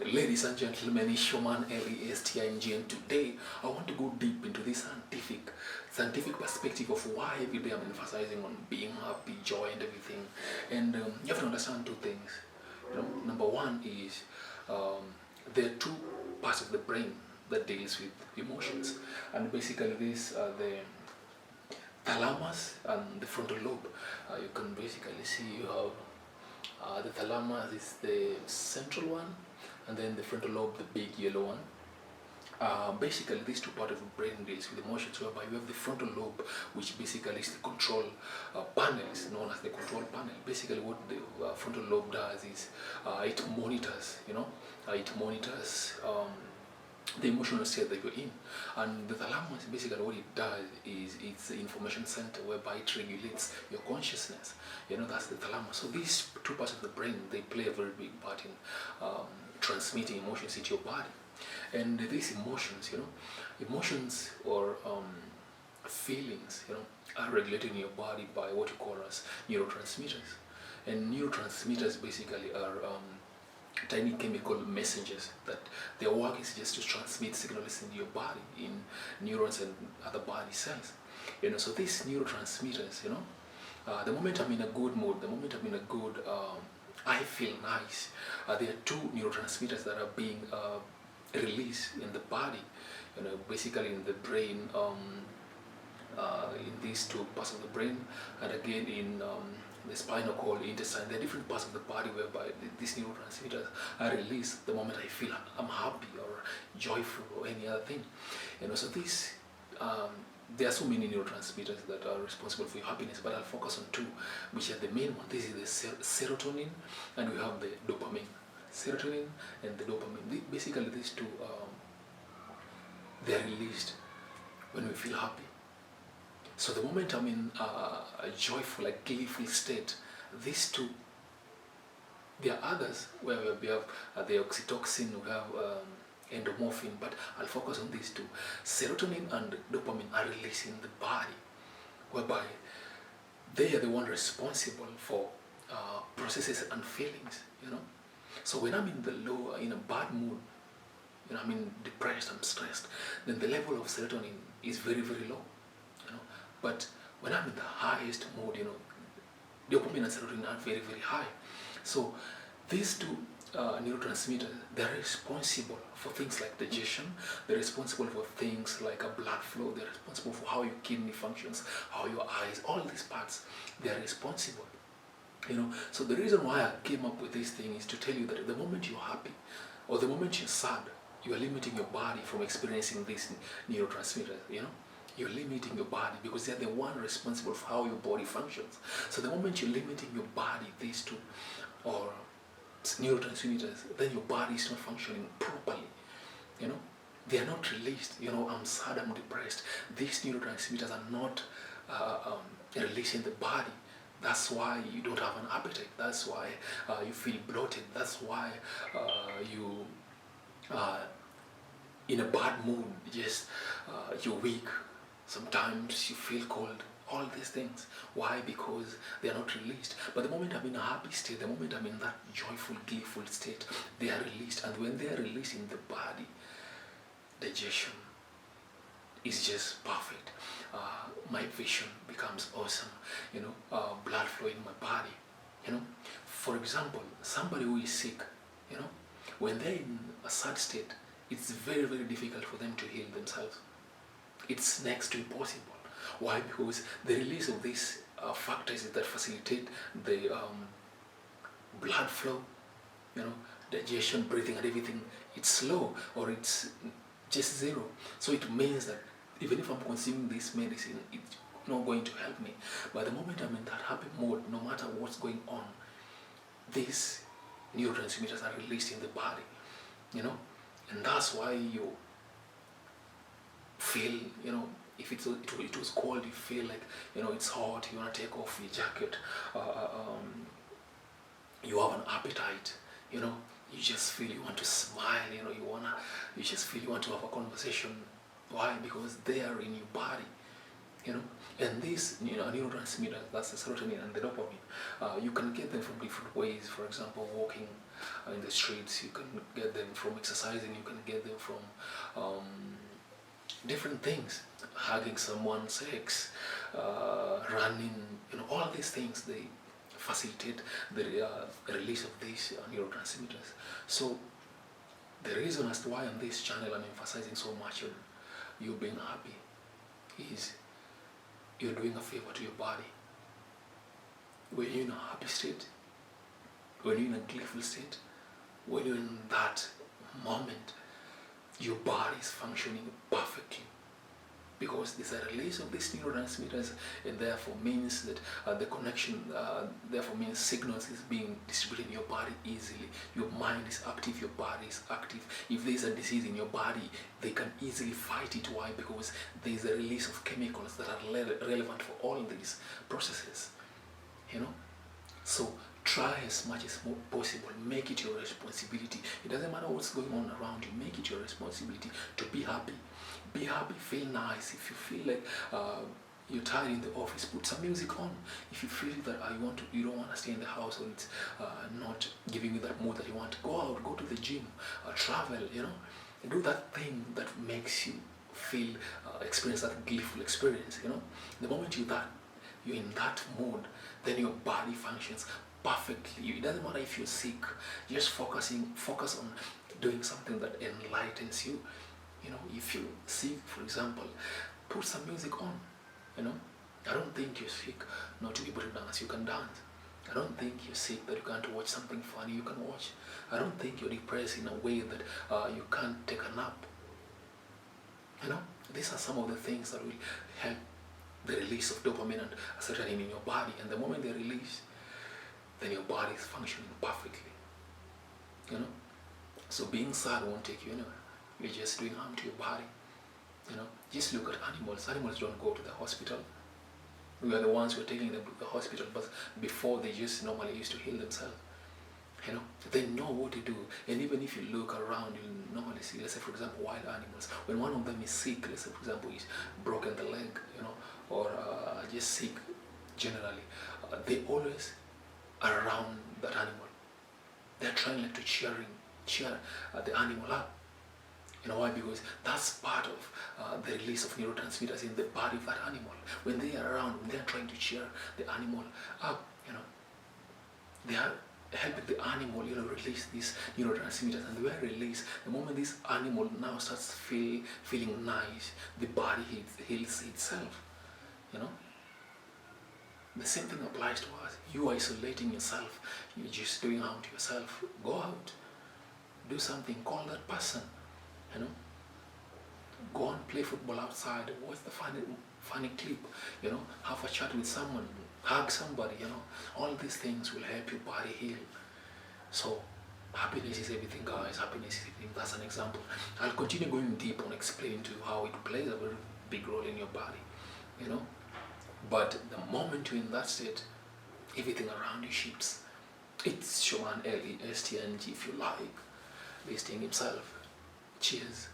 Ladies and gentlemen, it's Showman LESTING, and today I want to go deep into this scientific perspective of why every day I'm emphasizing on being happy, joy, and everything. And you have to understand two things. Number one is there are two parts of the brain that deals with emotions, and basically these are the thalamus and the frontal lobe. You can basically see you have the thalamus is the central one, and then the frontal lobe, the big yellow one. Basically, these two parts of the brain deals with emotions, whereby you have the frontal lobe, which basically is the control panel, is known as the control panel. Basically, what the frontal lobe does is it monitors, it monitors the emotional state that you're in. And the thalamus, basically what it does is it's the information center whereby it regulates your consciousness. That's the thalamus. So these two parts of the brain, they play a very big part in transmitting emotions into your body. And these emotions, emotions or feelings, are regulated in your body by what you call as neurotransmitters. And neurotransmitters basically are tiny chemical messengers that their work is just to transmit signals in your body, in neurons and other body cells. So these neurotransmitters, the moment I'm in a good mood, the moment I'm in a good, I feel nice. There are two neurotransmitters that are being released in the body, basically in the brain, in these two parts of the brain, and again in the spinal cord, intestine. There are different parts of the body whereby these neurotransmitters are released the moment I feel I'm happy or joyful or any other thing. So these there are so many neurotransmitters that are responsible for your happiness, but I'll focus on two, which are the main one. This is the serotonin, and we have the dopamine. Serotonin and the dopamine. Basically, these two they are released when we feel happy. So the moment I'm in a joyful, like gleeful state, these two, there are others where we have the oxytocin, we have endomorphin, but I'll focus on these two. Serotonin and dopamine are released in the body, whereby they are the one responsible for processes and feelings, So when I'm in a bad mood, I'm depressed, I'm stressed, then the level of serotonin is very, very low. But when I'm in the highest mode, dopamine and serotonin are very, very high. So these two neurotransmitters, they're responsible for things like digestion, they're responsible for things like a blood flow, they're responsible for how your kidney functions, how your eyes, all these parts, they're responsible. So the reason why I came up with this thing is to tell you that the moment you're happy or the moment you're sad, you are limiting your body from experiencing these neurotransmitters, You're limiting your body because they're the one responsible for how your body functions. So the moment you're limiting your body, these two, or neurotransmitters, then your body is not functioning properly. They are not released. I'm sad, I'm depressed. These neurotransmitters are not released in the body. That's why you don't have an appetite. That's why you feel bloated. That's why you in a bad mood, just you're weak. Sometimes you feel cold. All these things. Why? Because they are not released. But the moment I'm in a happy state, the moment I'm in that joyful, gleeful state, they are released. And when they are released in the body, digestion is just perfect. My vision becomes awesome. Blood flow in my body. For example, somebody who is sick, when they're in a sad state, it's very, very difficult for them to heal themselves. It's next to impossible. Why? Because the release of these factors that facilitate the blood flow, digestion, breathing, and everything, it's slow or it's just zero. So it means that even if I'm consuming this medicine, it's not going to help me. But the moment I'm in that happy mode, no matter what's going on, these neurotransmitters are released in the body, and that's why you feel, if it was cold, you feel like, it's hot, you want to take off your jacket, you have an appetite, you just feel you want to smile, you just feel you want to have a conversation. Why? Because they are in your body, and these neurotransmitters, that's the serotonin and the dopamine, you can get them from different ways. For example, walking, in the streets. You can get them from exercising. You can get them from different things, hugging someone, sex, running. All these things, they facilitate the release of these neurotransmitters. So the reason as to why on this channel I'm emphasizing so much on you being happy is you're doing a favor to your body. When you're in a happy state, when you're in a gleeful state, when you're in that moment, your body is functioning perfectly, because there's a release of these neurotransmitters, and therefore means that the connection, therefore means signals is being distributed in your body easily. Your mind is active, your body is active. If there's a disease in your body, they can easily fight it. Why? Because there's a release of chemicals that are relevant for all these processes. So try as much as possible, make it your responsibility. It doesn't matter what's going on around you, make it your responsibility to be happy. Be happy, feel nice. If you feel like you're tired in the office, put some music on. If you feel that you don't want to stay in the house, or it's not giving you that mood that you want, go out, go to the gym, travel, do that thing that makes you feel, experience that gleeful experience. The moment you're in that mood, then your body functions perfectly. It doesn't matter if you're sick, just focus on doing something that enlightens you. If you're sick, for example, put some music on. I don't think you're sick not to be able to dance. You can dance. I don't think you're sick that you can't watch something funny. You can watch. I don't think you're depressed in a way that you can't take a nap. These are some of the things that will help the release of dopamine and serotonin in your body. And the moment they release, then your body is functioning perfectly. So being sad won't take you anywhere. You're just doing harm to your body. Just look at animals. Animals don't go to the hospital. We are the ones who are taking them to the hospital, but before they just normally used to heal themselves. They know what to do. And even if you look around, you'll normally see, let's say for example, wild animals. When one of them is sick, let's say for example, he's broken the leg, or just sick generally, they always are around that animal. They're trying to cheer the animal up. Why? Because that's part of the release of neurotransmitters in the body of that animal. When they are around, when they are trying to cheer the animal up, they are helping the animal, release these neurotransmitters. And the way release, the moment this animal now starts feeling nice, the body heals itself. The same thing applies to us. You are isolating yourself. You're just doing harm to yourself. Go out. Do something. Call that person. Go and play football outside. Watch the funny clip. Have a chat with someone. Hug somebody. All these things will help your body heal. So happiness is everything, guys. Happiness is everything. That's an example. I'll continue going deep on explaining to you how it plays a very big role in your body. But the moment you're in that state, everything around you shifts. It's Shoman L-E-S-T-N-G if you like. Listing himself. Cheers.